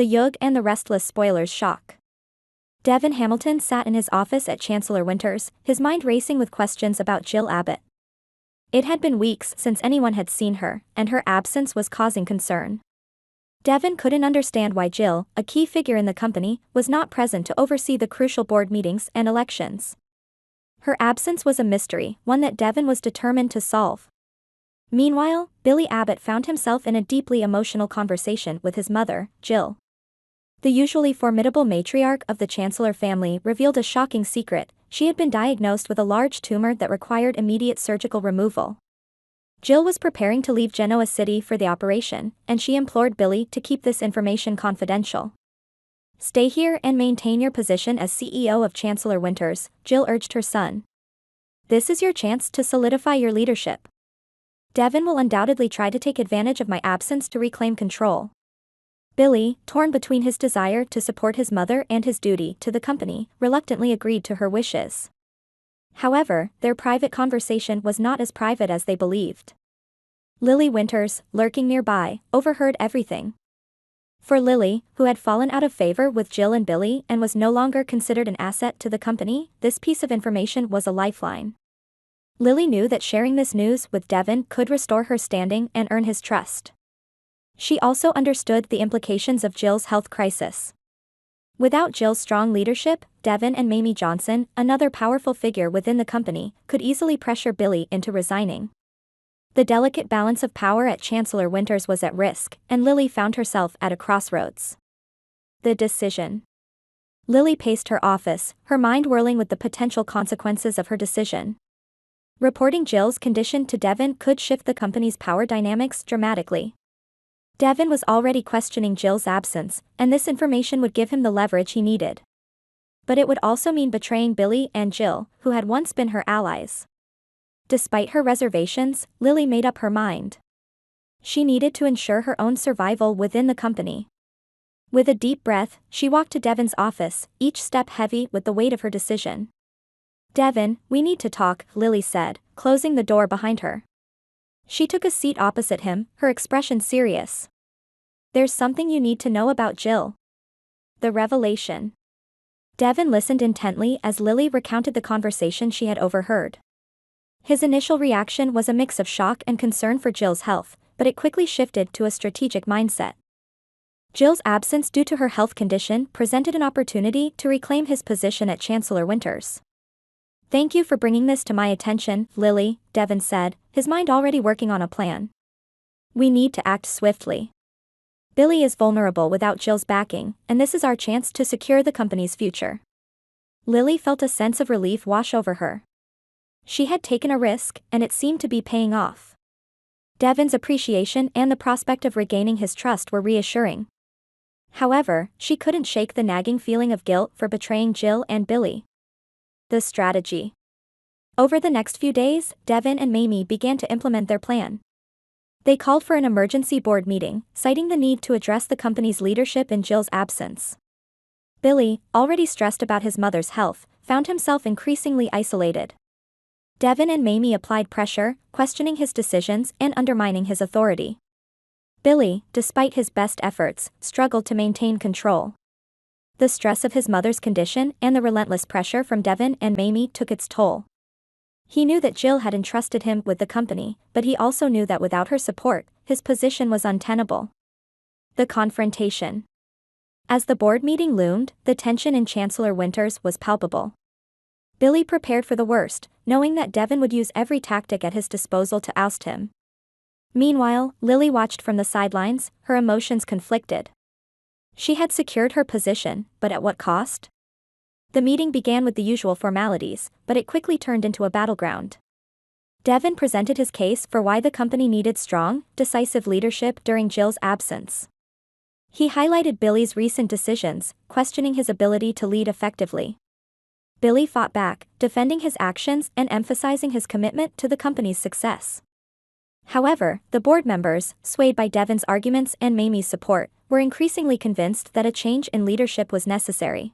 The Yug and the Restless Spoilers Shock. Devon Hamilton sat in his office at Chancellor Winters, his mind racing with questions about Jill Abbott. It had been weeks since anyone had seen her, and her absence was causing concern. Devon couldn't understand why Jill, a key figure in the company, was not present to oversee the crucial board meetings and elections. Her absence was a mystery, one that Devon was determined to solve. Meanwhile, Billy Abbott found himself in a deeply emotional conversation with his mother, Jill. The usually formidable matriarch of the Chancellor family revealed a shocking secret: she had been diagnosed with a large tumor that required immediate surgical removal. Jill was preparing to leave Genoa City for the operation, and she implored Billy to keep this information confidential. "Stay here and maintain your position as CEO of Chancellor Winters," Jill urged her son. "This is your chance to solidify your leadership. Devon will undoubtedly try to take advantage of my absence to reclaim control." Billy, torn between his desire to support his mother and his duty to the company, reluctantly agreed to her wishes. However, their private conversation was not as private as they believed. Lily Winters, lurking nearby, overheard everything. For Lily, who had fallen out of favor with Jill and Billy and was no longer considered an asset to the company, this piece of information was a lifeline. Lily knew that sharing this news with Devon could restore her standing and earn his trust. She also understood the implications of Jill's health crisis. Without Jill's strong leadership, Devon and Mamie Johnson, another powerful figure within the company, could easily pressure Billy into resigning. The delicate balance of power at Chancellor Winters was at risk, and Lily found herself at a crossroads. The decision. Lily paced her office, her mind whirling with the potential consequences of her decision. Reporting Jill's condition to Devon could shift the company's power dynamics dramatically. Devon was already questioning Jill's absence, and this information would give him the leverage he needed. But it would also mean betraying Billy and Jill, who had once been her allies. Despite her reservations, Lily made up her mind. She needed to ensure her own survival within the company. With a deep breath, she walked to Devon's office, each step heavy with the weight of her decision. "Devon, we need to talk," Lily said, closing the door behind her. She took a seat opposite him, her expression serious. "There's something you need to know about Jill." The revelation. Devon listened intently as Lily recounted the conversation she had overheard. His initial reaction was a mix of shock and concern for Jill's health, but it quickly shifted to a strategic mindset. Jill's absence due to her health condition presented an opportunity to reclaim his position at Chancellor Winters. "Thank you for bringing this to my attention, Lily," Devon said, his mind already working on a plan. "We need to act swiftly. Billy is vulnerable without Jill's backing, and this is our chance to secure the company's future." Lily felt a sense of relief wash over her. She had taken a risk, and it seemed to be paying off. Devon's appreciation and the prospect of regaining his trust were reassuring. However, she couldn't shake the nagging feeling of guilt for betraying Jill and Billy. The strategy. Over the next few days, Devon and Mamie began to implement their plan. They called for an emergency board meeting, citing the need to address the company's leadership in Jill's absence. Billy, already stressed about his mother's health, found himself increasingly isolated. Devon and Mamie applied pressure, questioning his decisions and undermining his authority. Billy, despite his best efforts, struggled to maintain control. The stress of his mother's condition and the relentless pressure from Devon and Mamie took its toll. He knew that Jill had entrusted him with the company, but he also knew that without her support, his position was untenable. The confrontation. As the board meeting loomed, the tension in Chancellor Winters was palpable. Billy prepared for the worst, knowing that Devon would use every tactic at his disposal to oust him. Meanwhile, Lily watched from the sidelines, her emotions conflicted. She had secured her position, but at what cost? The meeting began with the usual formalities, but it quickly turned into a battleground. Devon presented his case for why the company needed strong, decisive leadership during Jill's absence. He highlighted Billy's recent decisions, questioning his ability to lead effectively. Billy fought back, defending his actions and emphasizing his commitment to the company's success. However, the board members, swayed by Devon's arguments and Mamie's support, were increasingly convinced that a change in leadership was necessary.